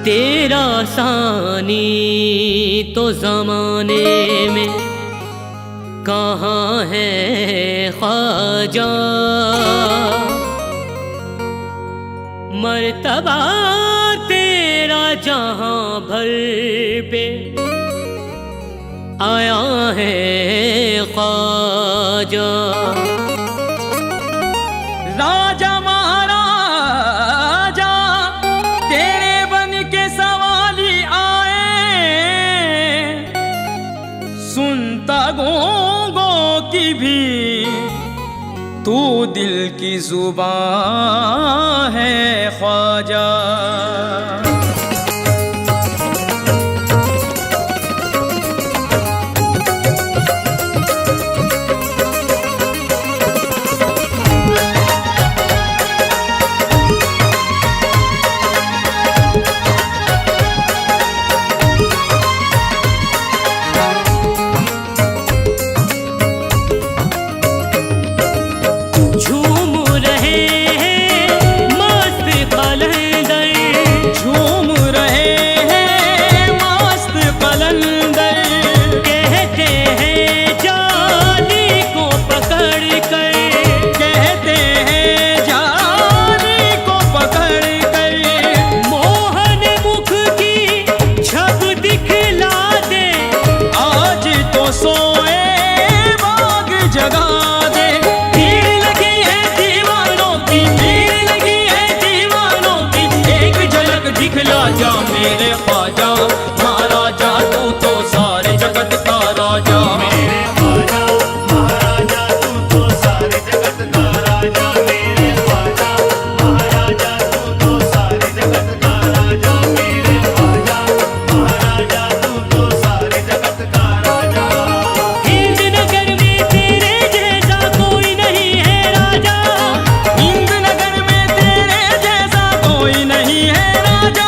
तेरा सानी तो ज़माने में कहाँ है ख्वाजा। मर्तबा तेरा जहाँ भर पे आया है ख्वाजा। राजा महाराजा तेरे बन के सवाली आए, सुनता गोंगों की भी तू दिल की जुबान है ख्वाजा। मेरे ख्वाजा महाराजा तू तो सारे जगत का राजा। मेरे ख्वाजा महाराजा तू तो सारे जगत का राजा। मेरे ख्वाजा महाराजा तू तो सारे जगत का राजा। मेरे ख्वाजा महाराजा तू तो सारे जगत का राजा। हिंद नगर में तेरे जैसा कोई नहीं है राजा। हिंद नगर में तेरे जैसा कोई नहीं है राजा।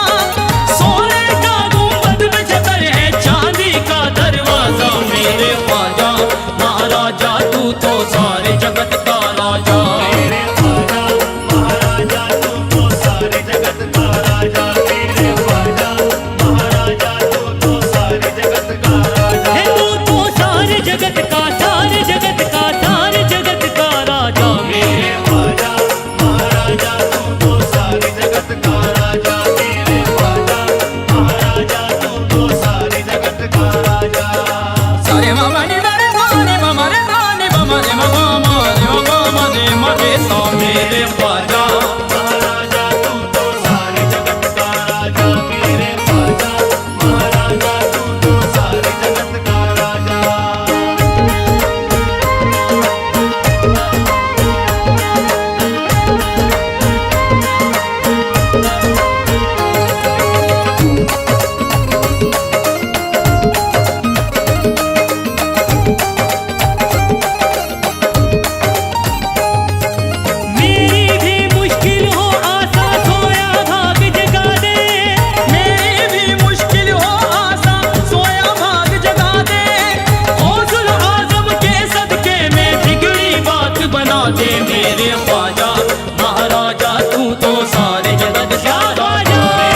मेरे ख्वाजा महाराजा तू तो सारे जगत का राजा। मेरे ख्वाजा महाराजा तू तो सारे जगत का राजा। मेरे ख्वाजा महाराजा तू तो सारे जगत का राजा। तू तो सारे जगत का सारे जगत का सारे जगत का राजा। मेरे ख्वाजा महाराजा तू तो सारे जगत का राजा। मेरे ख्वाजा महाराजा तू तो सारे जगत का राजा। सारे मामा ने रे धाने मामा रे धाने मामा रे मामा रे मरे सो। मेरे ख्वाजा महाराजा तू तो सारे जगत का राजा। मेरे ख्वाजा महाराजा तू तो सारे जगत का राजा। मेरे ख्वाजा महाराजा तू तो सारे जगत का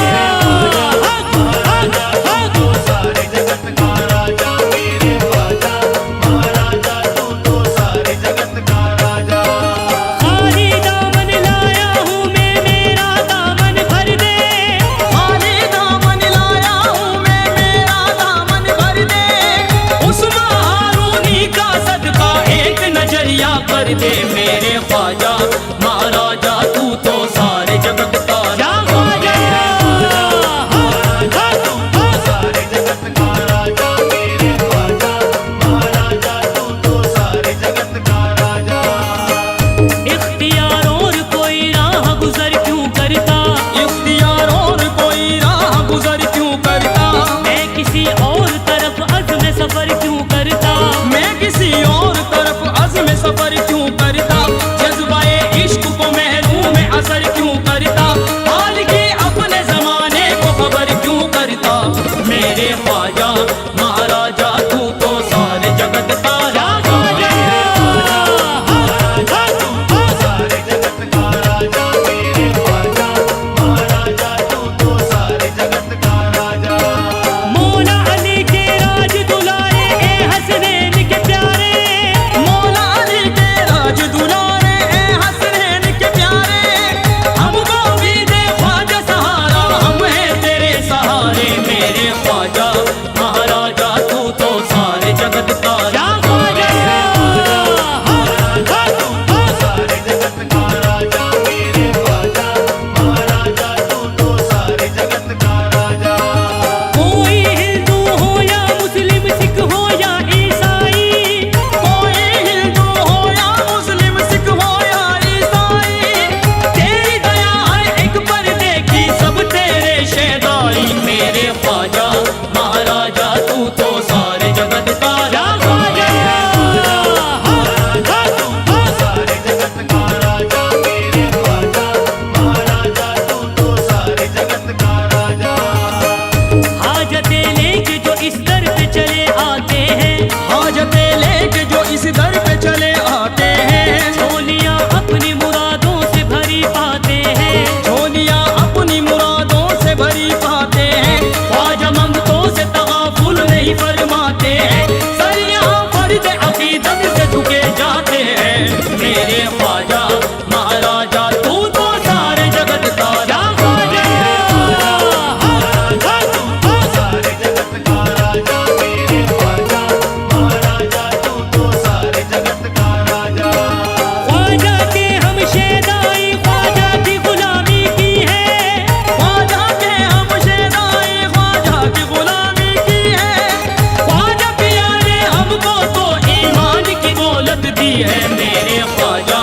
राजा। महाराजा तू तो सारे जगत का राजा। मेरे ख्वाजा महाराजा तू तो सारे जगत का राजा। खाली दामन लाया हूँ मैं मेरा दामन भर दे। खाली दामन लाया हूँ मैं मेरा दामन भर दे। उस महारूनी का सदका एक नजरिया कर दे। मेरे ख्वाजा महाराजा तू तो सारे जगत का राजा। महाराजा तू तो सारे जगत का राजा। मेरे ख्वाजा महाराजा तू तो सारे जगत का राजा। इख्तियार और कोई राह गुजर क्यों करता। इख्तियार और कोई राह गुजर क्यों करता। मैं किसी और तरफ अज़्म सफर क्यों करता। मैं किसी और तरफ अज़्म सफर क्यों करता। जज्बाए इश्क मेरे ख्वाजा महाराजा तू तो सारे जगत का राजा। महाराजा तू तो सारे जगत का राजा, मेरे ख्वाजा महाराजा तू तो सारे जगत का राजा। ख्वाजा के हम शेदाई ख्वाजा की गुलामी की है, ख्वाजा के हम शेदाई ख्वाजा की गुलामी की है। ख्वाजा पिया ने हमको तो ईमान की दौलत दी है मेरे ख्वाजा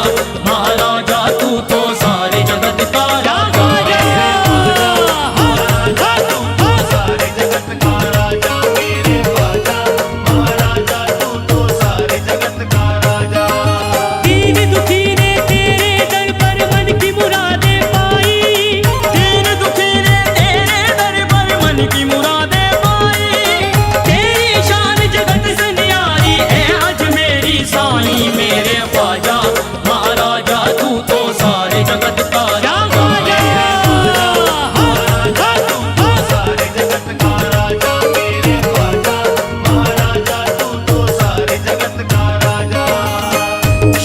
महाराजा तू तो सारे जगत का राजा। महाराजा तू तो सारे जगत का राजा, मेरे ख्वाजा महाराजा तू तो सारे जगत का राजा। दीन दुखी ने तेरे दर पर मन की मुरादें पाई, दीन दुखी ने तेरे दर पर मन की मुरादें पाई। तेरी शान जगत से न्यारी है आज मेरी साई मेरे ख्वाजा महाराजा तू तो सारे जगत का राजा। महाराजा तू तो सारे जगत का राजा, मेरे ख्वाजा महाराजा तू तो सारे जगत का राजा।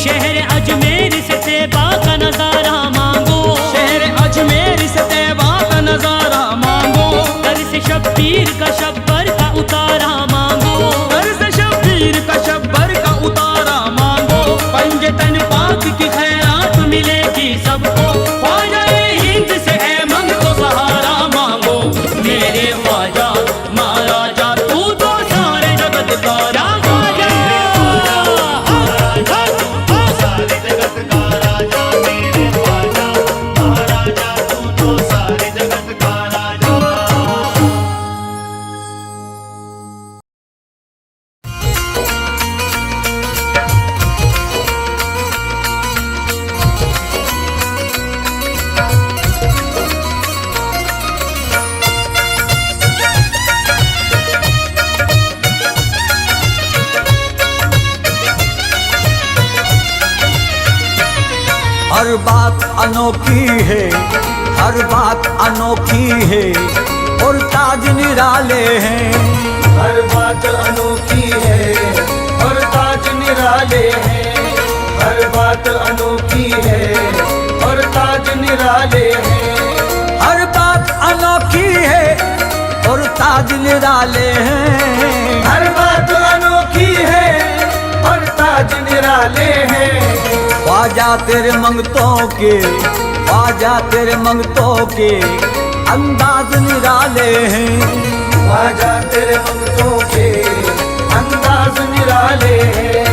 शहर अजमेर से तैबा का नजारा मांगो, शहर अजमेर से तैबा का नजारा मांगो। दर से शब्बीर का शब्बर का उतारा मांगो, घर से शब्बीर का शब्बर का उतारा मांगो। पंजतन पाक की खैरात मिलेगी सबको। ख्वाजा हिंद से है मंग तो सहारा मांगो मेरे ख्वाजा महाराजा तू तो सारे जगत का राजा। महाराजा तू तो सारे जगत का राजा, मेरे ख्वाजा महाराजा तू तो सारे जगत का राजा। हर बात अनोखी है, हर बात अनोखी है और ताज निराले हैं। हर बात अनोखी है और ताज निराले हैं, हर बात अनोखी है और ताज निराले हैं। हर बात अनोखी है और ताज निराले हैं। हर बात अनोखी है और ताज निराले हैं। ख्वाजा तेरे मंगतों के, ख्वाजा तेरे मंगतों के अंदाज निराले हैं। ख्वाजा तेरे मंगतों के अंदाज निराले हैं,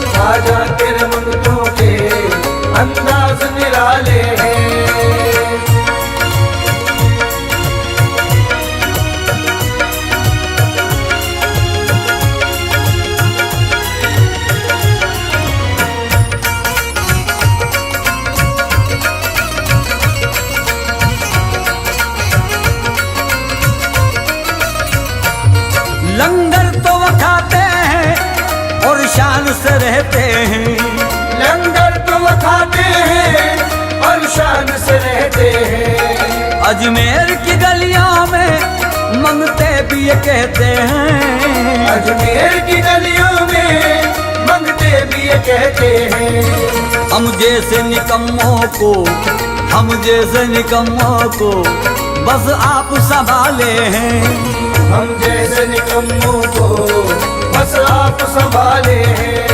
ख्वाजा तेरे मंगतों के अंदाज निराले हैं। लंगर तो वो खाते हैं और शान से रहते हैं। लंगर तो वो खाते हैं और शान से रहते हैं। अजमेर की गलियों में मंगते भी ये कहते हैं। अजमेर की गलियों में मंगते भी ये कहते हैं। हम जैसे निकम्मों को, हम जैसे निकम्मों को बस आप संभाले हैं। हम जैसे निकम्मों को बस आप संभाले हैं।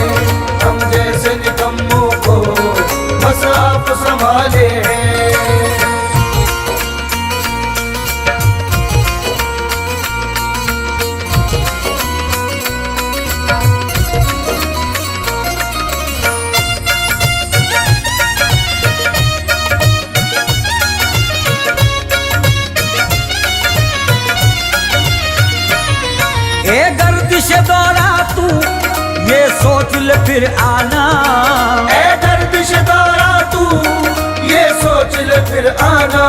हम जैसे निकम्मों को बस आप संभाले हैं। ए गर्दिश दौरा तू ये सोच ले फिर आना। ए गर्दिश दौरा तू ये सोच ले फिर आना।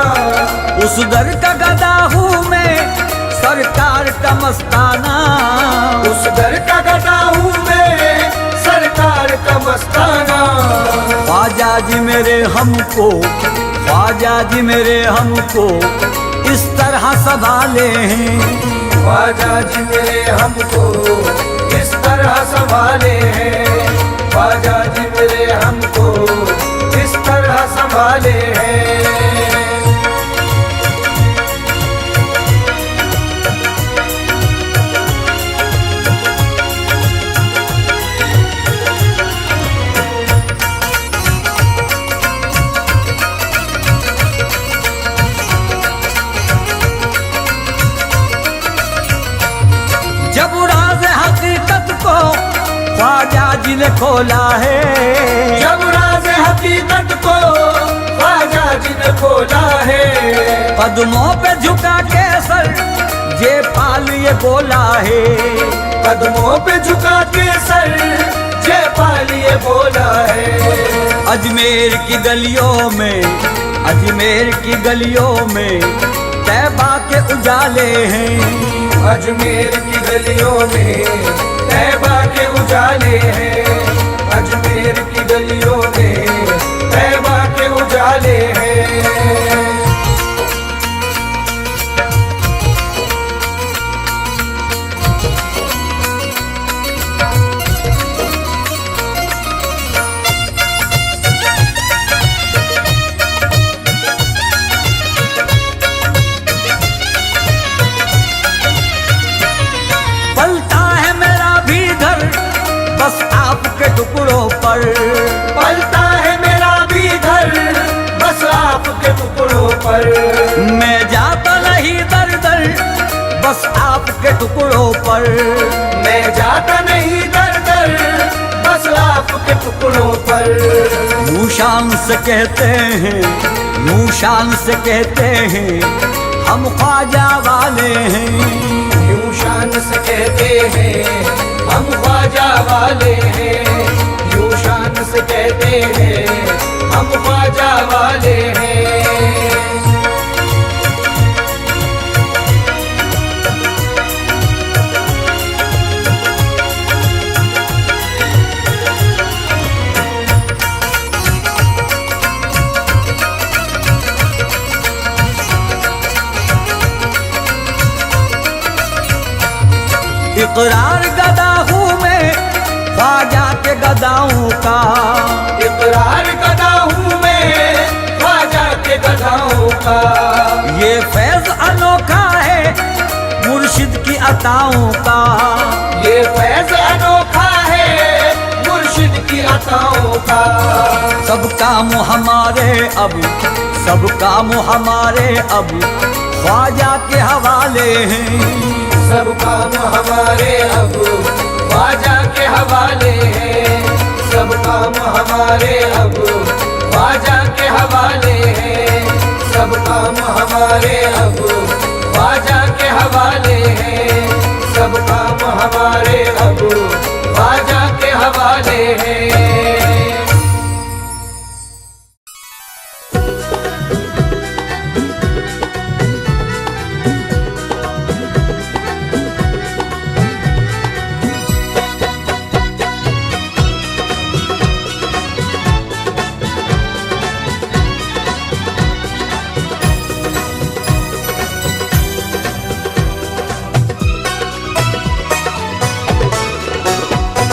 उस दर का गदा हूँ मैं सरकार का मस्ताना। उस दर का गदा हूँ मैं सरकार का मस्ताना। ख्वाजा जी मेरे हमको, ख्वाजा जी मेरे हमको इस तरह संभाले हैं। ख्वाजा जी मेरे हमको इस तरह संभाले हैं। ख्वाजा जी मेरे हमको वाले हैं। जब राज हकीकत को ख्वाजा जी ने खोला है, जब राज हकीकत को ख्वाजा जी ने खोला है, कदमों पे झुका के सर जे पाल ये बोला है, कदमों पे झुका के सर जयपाल ये बोला है। अजमेर की गलियों में, अजमेर की गलियों में तैबा के उजाले हैं, अजमेर की गलियों में तैबा के उजाले हैं, अजमेर की गलियों में तैबा के उजाले हैं। पलता है मेरा भी घर बस आपके टुकड़ों पर, पलता है मेरा भी घर बस आपके टुकड़ों पर, मैं जाता नहीं दर दर बस आपके टुकड़ों पर, मैं जाता नहीं दर दर बस आपके टुकड़ों पर। यूं शान से कहते हैं, यूं शान से कहते हैं हम ख्वाजा वाले हैं, यूं शान से कहते हैं हम ख्वाजा वाले हैं, यूं शान से कहते हैं हम ख्वाजा वाले हैं। इकरार गदा हूँ मैं ख्वाजा के गदाओं का, इकरार गदा हूँ मैं ख्वाजा के गदाओं का, ये फैज अनोखा है मुर्शिद की अताओं का, ये फैज अनोखा है मुर्शिद की अताओं का। सब काम हमारे अब, सब काम हमारे अब ख्वाजा के हवाले हैं, सब काम हमारे अब ख्वाजा के हवाले हैं, सब काम हमारे अब ख्वाजा के हवाले हैं, सब काम हमारे अब ख्वाजा के हवाले हैं, सब काम हमारे अब ख्वाजा के हवाले हैं।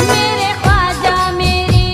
मेरे ख्वाजा मेरी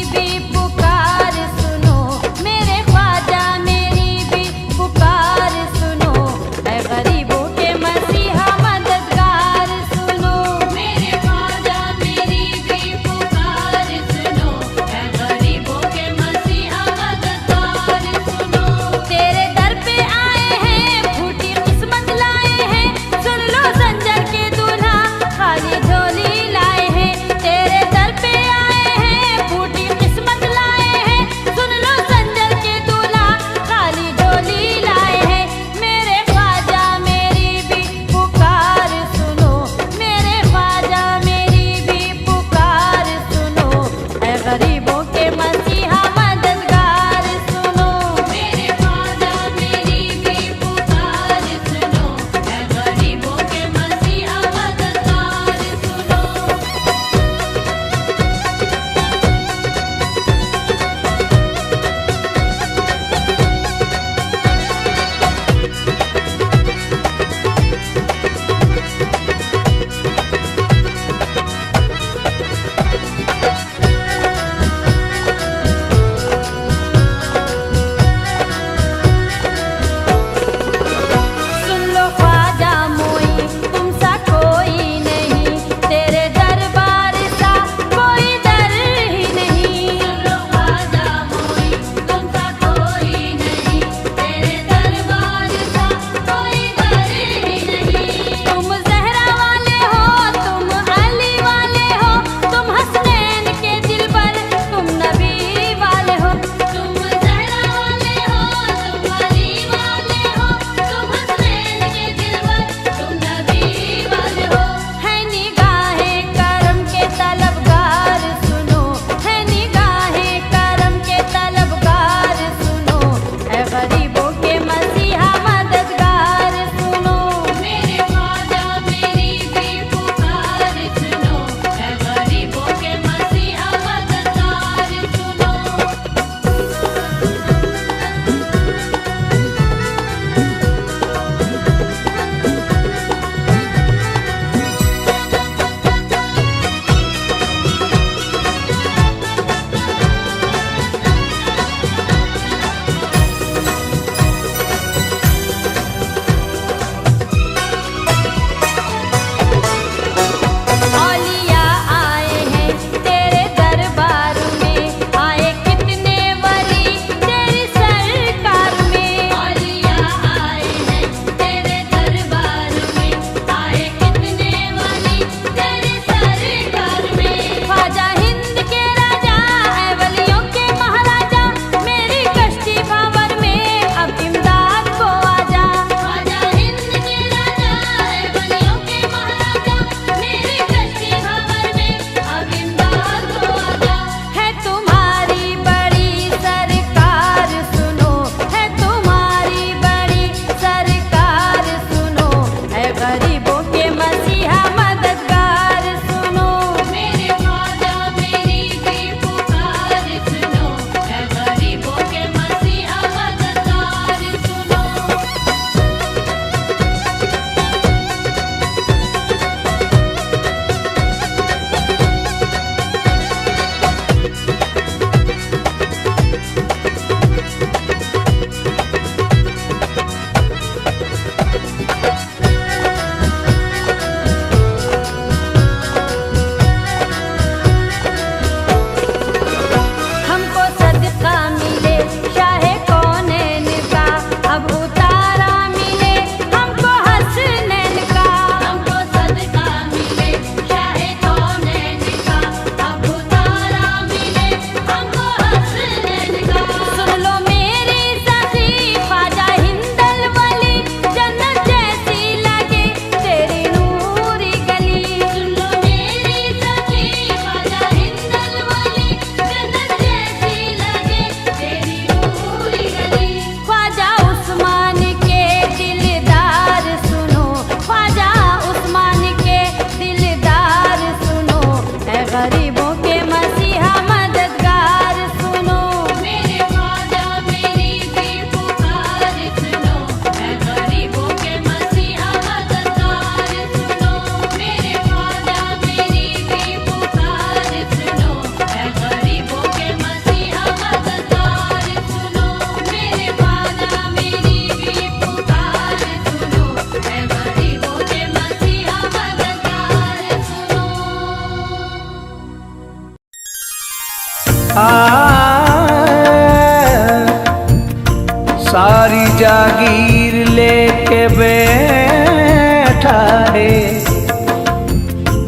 सारी जागीर लेके बैठा है,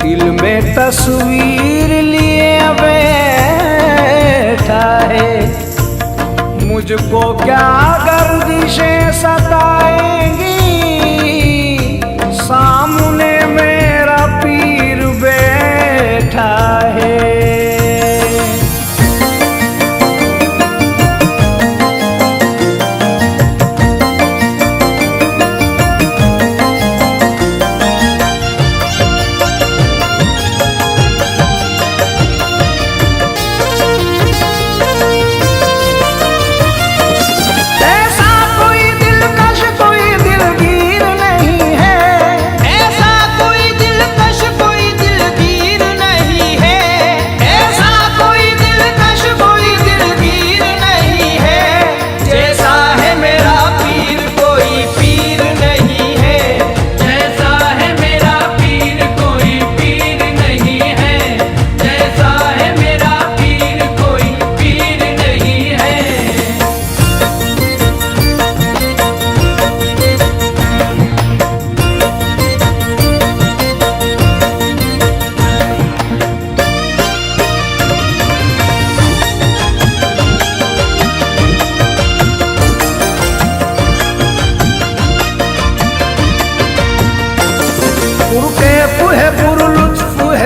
दिल में तस्वीर लिए बैठा है। मुझको क्या गर्दिशें सताएंगी, सामने मेरा पीर बैठा है।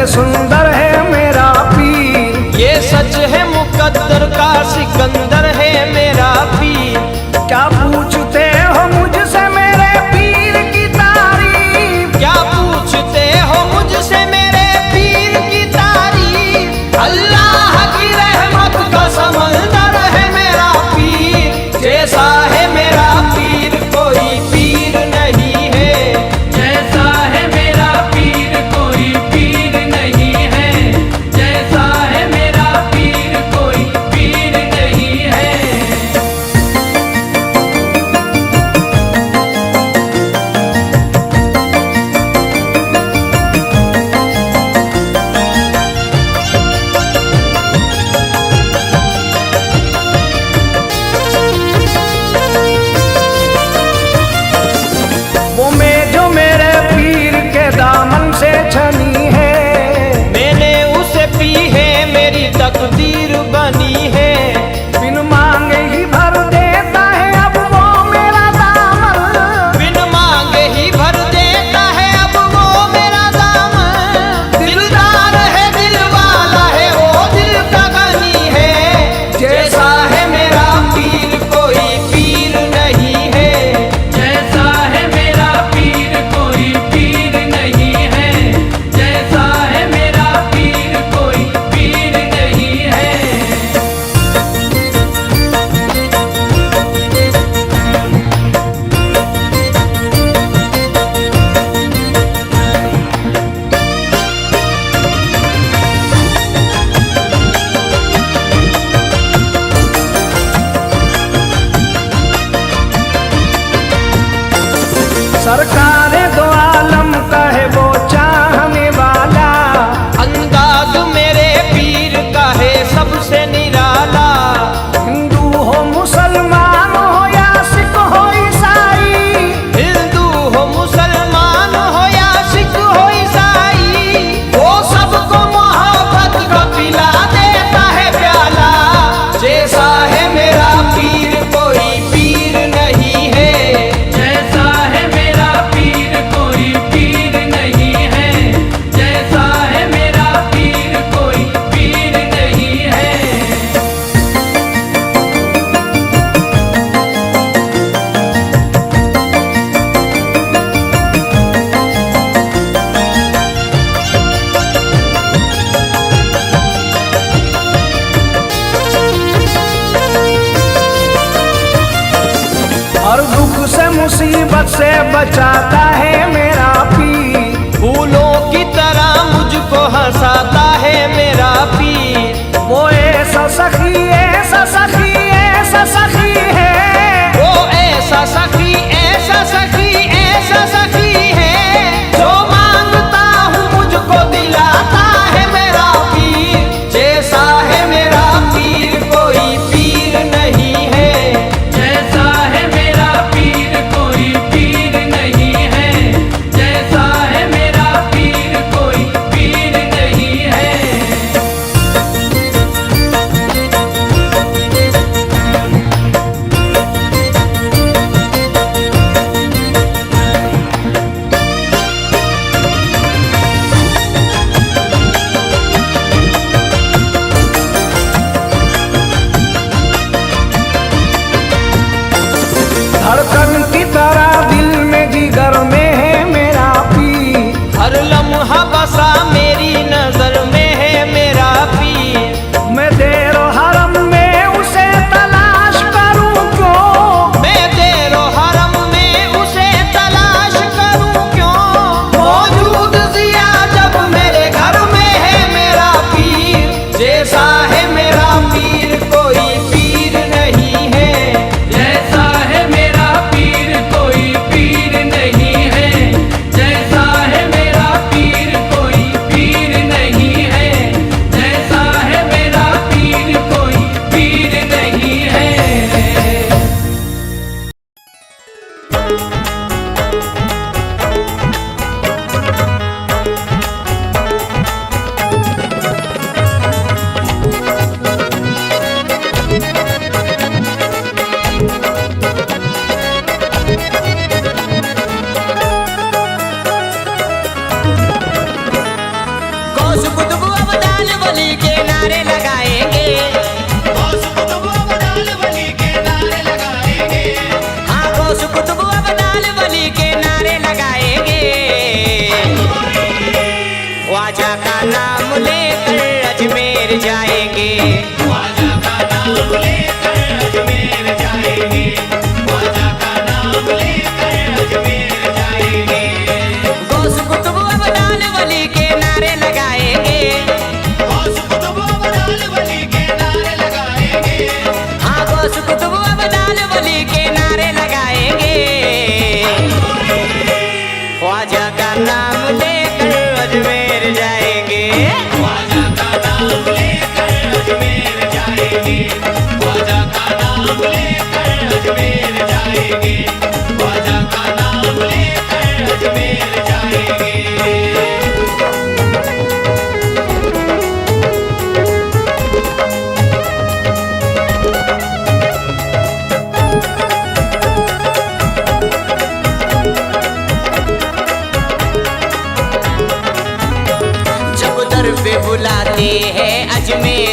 सुंदर है मेरा पीर, ये सच है मुकद्दर का सिकंदर है मेरा पीर। क्या पूछते हो मुझसे मेरे पीर की तारीफ, क्या पूछते हो मुझसे मेरे पीर की तारीफ। अल्लाह की रहमत का समंदर है मेरा पीर, जैसा है मेरा पीर कोई पीर नहीं है, जैसा है मेरा पीर कोई पीर नहीं है, जैसा है मेरा पीर कोई पीर नहीं है। वो मैं जो मेरे पीर के दामन से छनी है, मैंने उसे पी है मेरी तकदीर बनी है। बिन मांगे ही भर देता है अब वो मेरा दामन, बिन मांगे ही भर देता है अब वो मेरा दामन। दिलदार है दिल वाला है वो दिल का गनी है, जैसा है मेरा पीर कोई पीर नहीं है, जैसा है मेरा पीर कोई पीर नहीं है, जैसा है मेरा पीर कोई पीर नहीं है। सरकार दो आलम का है वो चाहने वाला, अंदाज मेरे पीर का है सबसे निराला। हिंदू हो मुसलमान हो या सिख हो ईसाई, हिंदू हो मुसलमान हो या सिख हो ईसाई, वो सबको मोहब्बत का पिला देता है प्याला, जैसा है मेरा पीर कोई पीर नहीं है, जैसा है मेरा पीर कोई पीर नहीं है, जैसा है मेरा पीर कोई पीर नहीं है। और दुख से मुसीबत से बचाता है मेरा पीर, फूलों की तरह मुझको हंसाता है मेरा पीर। वो ऐसा सखी ऐसा सखी ऐसा सखी है, वो ऐसा सखी ऐसा सखी ऐसा सखी है, जो मांगता हूँ मुझको दिलाता है मेरा पीर, जैसा है मेरा पीर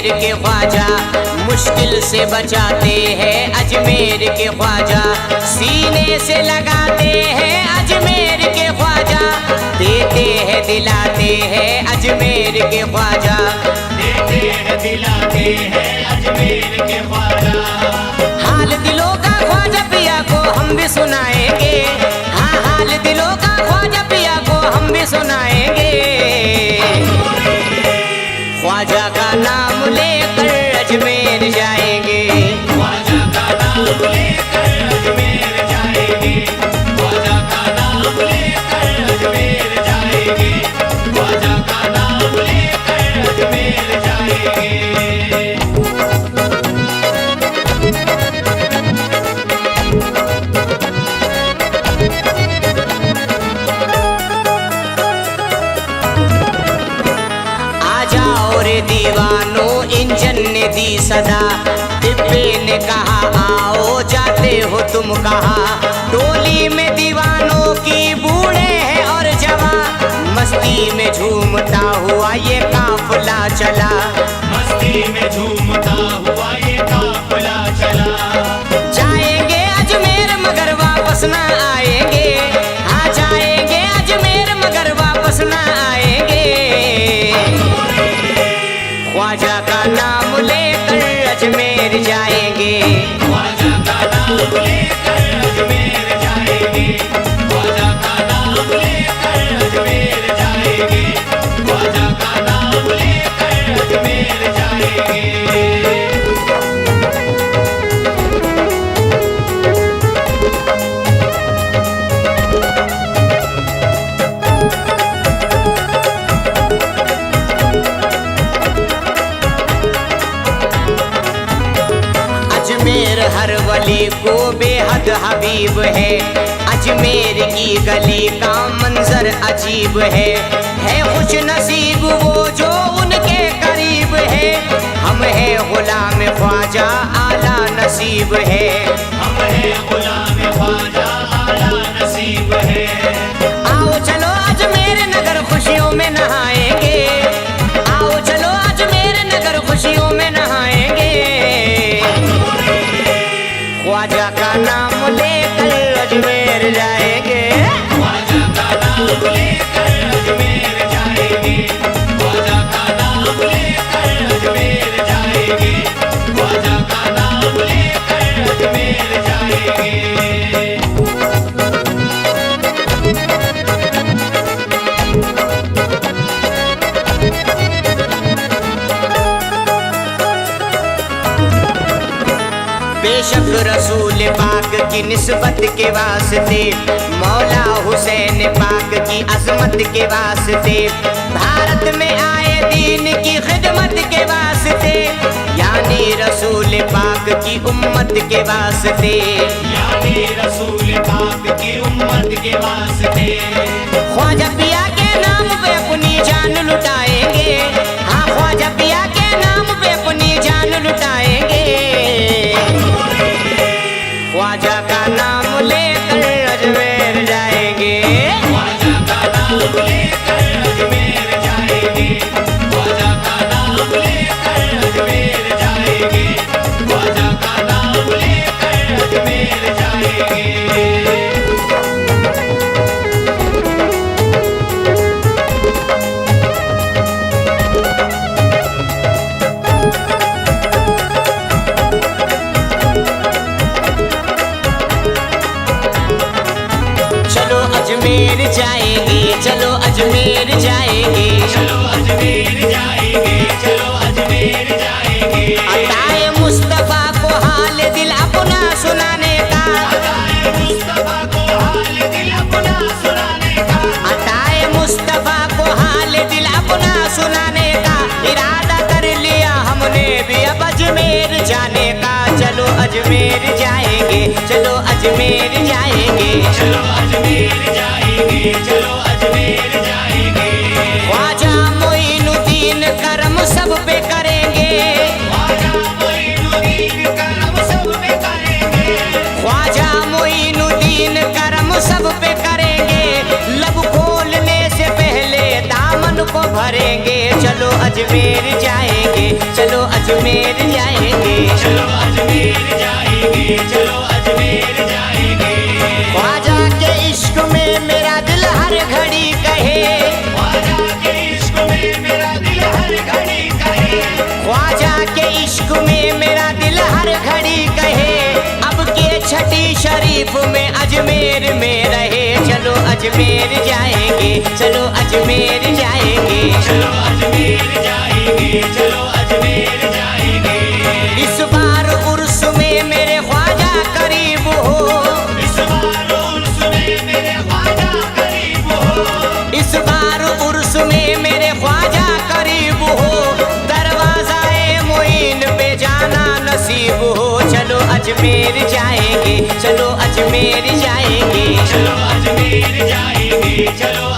अजमेर के ख्वाजा, मुश्किल से बचाते हैं अजमेर के ख्वाजा, सीने से लगाते हैं अजमेर के ख्वाजा, देते हैं दिलाते हैं अजमेर के ख्वाजा, देते हैं दिलाते हैं अजमेर के ख्वाजा। हाल दिलों का ख्वाजा पिया को हम भी सुनाएंगे, हाँ हाल दिलों का ख्वाजा पिया को हम भी सुनाएंगे। ख्वाजा का नाम लेकर अजमेर जाएंगे, ख्वाजा का नाम लेकर अजमेर जाएंगे, ख्वाजा का नाम लेकर अजमेर जाएंगे, ख्वाजा का नाम लेकर अजमेर जाएंगे। दीवानो इंजन ने दी सदा, डिब्बे ने कहा आओ जाते हो तुम कहा, टोली में दीवानों की बूढ़े हैं और जवान, मस्ती में झूमता हुआ ये काफिला चला, मस्ती में झूमता हुआ ये काफिला चला। जाएंगे अजमेर मगर वापस ना आएंगे, हाँ जाएंगे अजमेर मगर वापस ना आएंगे। ख्वाजा का नाम लेकर अजमेर जाएंगे, ख्वाजा का नाम लेकर अजमेर जाएंगे, ख्वाजा का नाम लेकर अजमेर जाएंगे, ख्वाजा का नाम लेकर अजमेर जाएंगे। अजमेर हर वली को बेहद हबीब है, अजमेर की गली का मंजर अजीब है खुश नसीब वो जो उनके करीब है, हम है गुलाम ख्वाजा आला नसीब है, हम है गुलाम ख्वाजा आला नसीब है। आओ चलो अजमेर नगर खुशियों में नहाएंगे, आओ चलो अजमेर नगर खुशियों में नहाएंगे। ख्वाजा का नाम लेकर अजमेर जाएंगे, ख्वाजा का नाम लेकर अजमेर जाएंगे, ख्वाजा का नाम लेकर अजमेर जाएंगे, ख्वाजा का नाम लेकर अजमेर जाएंगे। बेशक रसूल पाक की निस्बत के वास्ते, मौला हुसैन पाक की अजमत के वास्ते, भारत में आए दीन की खिदमत के वास्ते, यानी रसूल पाक की उम्मत के वास्ते, यानी रसूल पाक की उम्मत के वास्ते। ख्वाजा पिया के नाम पे अपनी जान लुटाएंगे, हाँ ख्वाजा पिया के नाम पे अपनी जान लुटाएंगे। ख्वाजा का नाम लेकर अजमेर जाएंगे, ख्वाजा का नाम लेकर अजमेर जाएंगे, ख्वाजा का नाम लेकर अजमेर जाएंगे, ख्वाजा का नाम लेकर अजमेर जाएंगे। अजमेर जाएंगे, चलो अजमेर जाएंगे, चलो अजमेर जाएंगे, चलो अजमेर जाएंगे। अताए मुस्तफा को हाल दिल अपना सुनाने का, अताए मुस्तफा को हाल दिल अपना सुनाने का, अताए मुस्तफा को हाल दिल अपना सुनाने का, इरादा कर लिया हमने भी अब अजमेर जाने का। चलो अजमेर जाएंगे, चलो अजमेर जाएंगे, चलो अजमेर जाएंगे, चलो अजमेर जाएंगे। ख्वाजा मोइनुद्दीन करम सब पे करेंगे, ख्वाजा मोइनुद्दीन करम सब पे करेंगे, ख्वाजा मोइनुद्दीन करम सब पे करेंगे, लब खोलने से पहले दामन को भरेंगे। चलो अजमेर जाएंगे, चलो अजमेर जाएंगे, चलो अजमेर जाएंगे, चलो अजमेर जाएंगे। ख्वाजा के इश्क में मेरा दिल हर घड़ी कहे, ख्वाजा के इश्क में मेरा दिल हर घड़ी कहे, ख्वाजा के इश्क में मेरा दिल हर घड़ी कहे, अब के छठी शरीफ में अजमेर में रहे। चलो अजमेर जाएंगे, चलो अजमेर जाएंगे, चलो अजमेर जाएंगे, चलो अजमेर जाएंगे। इस बार उर्स में मेरे ख्वाजा करीब हो, इस बार उर्स में मेरे ख्वाजा करीब हो, इस बार उर्स में मेरे ख्वाजा करीब हो, दरवाज़ाए मोइन पे जाना नसीब हो। चलो अजमेर जाएंगे, चलो अजमेर जाएंगे, चलो अजमेर जाएंगे, चलो